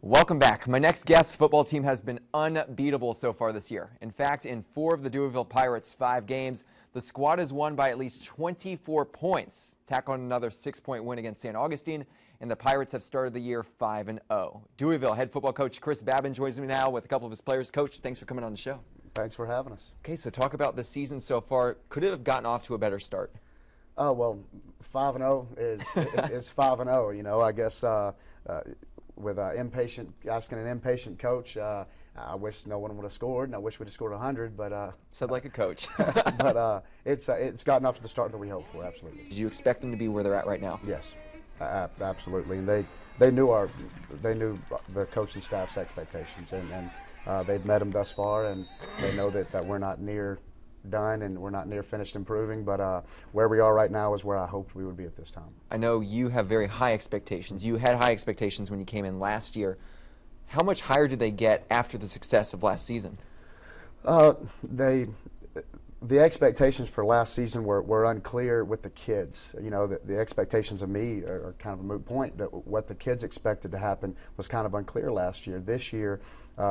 Welcome back. My next guest's football team has been unbeatable so far this year. In fact, in 4 of the Deweyville Pirates' 5 games, the squad has won by at least 24 points. Tack on another 6-point win against St. Augustine, and the Pirates have started the year 5-0. Deweyville head football coach Chris Babin joins me now with a couple of his players. Coach, thanks for coming on the show. Thanks for having us. Okay, so talk about the season so far. Could it have gotten off to a better start? Oh, well, 5-0 is 5-0. You know, I guess with asking an impatient coach, I wish no one would have scored, and I wish we'd have scored 100. But said like a coach. but it's gotten off to the start that we hoped for. Absolutely. Did you expect them to be where they're at right now? Yes, absolutely. And they knew the coaching staff's expectations, and they've met them thus far, and they know that we're not near done and we're not near finished improving, but where we are right now is where I hoped we would be at this time. I know you have very high expectations. You had high expectations when you came in last year. How much higher did they get after the success of last season? The expectations for last season were unclear with the kids. You know, the expectations of me are kind of a moot point. That what the kids expected to happen was kind of unclear last year. This year,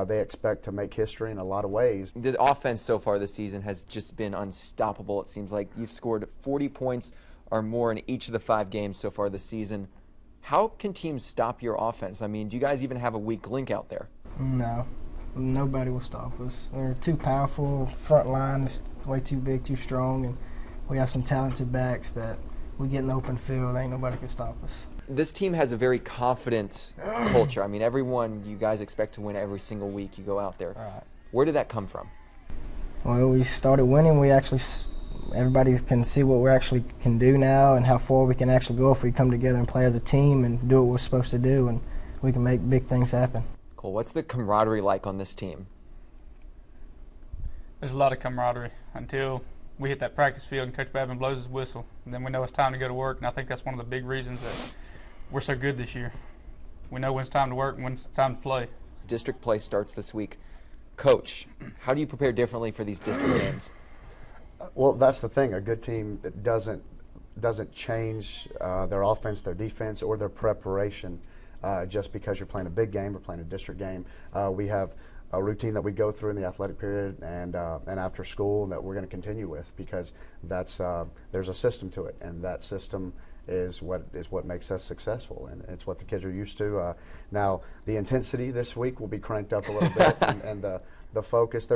they expect to make history in a lot of ways. The offense so far this season has just been unstoppable. It seems like you've scored 40 points or more in each of the 5 games so far this season. How can teams stop your offense? I mean, do you guys even have a weak link out there? No. Nobody will stop us. We're too powerful. Front line is way too big, too strong, and we have some talented backs that we get in the open field. Ain't nobody can stop us. This team has a very confident culture. I mean, you guys expect to win every single week you go out there. Right. Where did that come from? Well, we started winning. Everybody can see what we actually can do now and how far we can actually go if we come together and play as a team and do what we're supposed to do, and we can make big things happen. Cool. What's the camaraderie like on this team? There's a lot of camaraderie until we hit that practice field and Coach Babin blows his whistle. And then we know it's time to go to work, and I think that's one of the big reasons that we're so good this year. We know when it's time to work and when it's time to play. District play starts this week. Coach, how do you prepare differently for these district games? Well, that's the thing. A good team doesn't change their offense, their defense, or their preparation just because you're playing a big game or playing a district game. We have a routine that we go through in the athletic period and after school that we're going to continue with, because there's a system to it, and that system is what makes us successful, and it's what the kids are used to. Now, the intensity this week will be cranked up a little bit, and their focus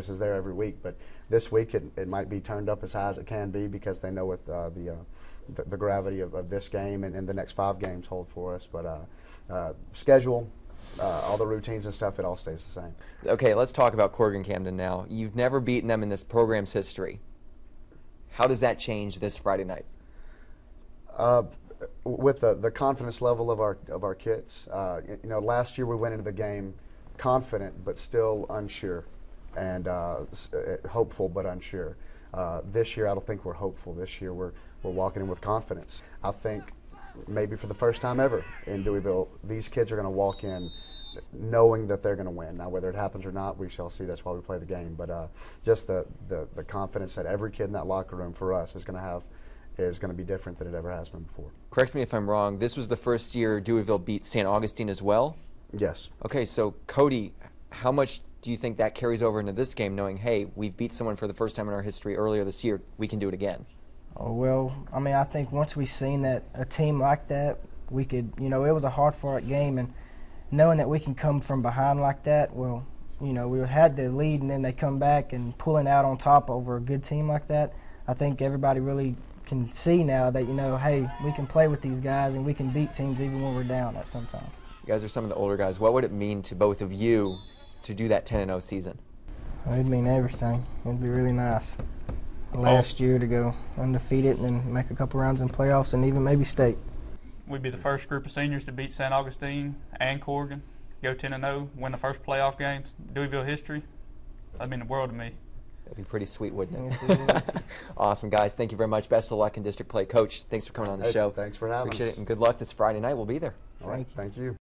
is there every week. But this week it might be turned up as high as it can be, because they know what the gravity of this game and the next 5 games hold for us. But schedule, all the routines and stuff, it all stays the same. Okay, let's talk about Corrigan-Camden now. You've never beaten them in this program's history. How does that change this Friday night? With the confidence level of our kids, you know, last year we went into the game confident but still unsure, and hopeful but unsure. This year I don't think we're hopeful. This year we're walking in with confidence. I think maybe for the first time ever in Deweyville, these kids are going to walk in knowing that they're going to win. Now, whether it happens or not, we shall see. That's why we play the game. But just the confidence that every kid in that locker room for us is going to be different than it ever has been before. Correct me if I'm wrong. This was the first year Deweyville beat St. Augustine as well? Yes. Okay, so Cody, how much do you think that carries over into this game, knowing, hey, we've beat someone for the first time in our history earlier this year, we can do it again? Oh, well, I mean, I think once we seen that a team like that, we could, you know, it was a hard-fought game, and knowing that we can come from behind like that, well, you know, we had the lead and then they come back and pulling out on top over a good team like that, I think everybody really can see now that, you know, hey, we can play with these guys and we can beat teams even when we're down at some time. You guys are some of the older guys. What would it mean to both of you to do that 10-0 season? It'd mean everything. It'd be really nice. Last year to go undefeated and then make a couple rounds in playoffs and even maybe state. We'd be the first group of seniors to beat St. Augustine and Corrigan, go 10-0, win the first playoff games, Deweyville history. That'd mean the world to me. That'd be pretty sweet, wouldn't it? Awesome, guys. Thank you very much. Best of luck in district play. Coach, thanks for coming on the show. Thanks for having us. Appreciate it, and good luck this Friday night. We'll be there. All right, thank you.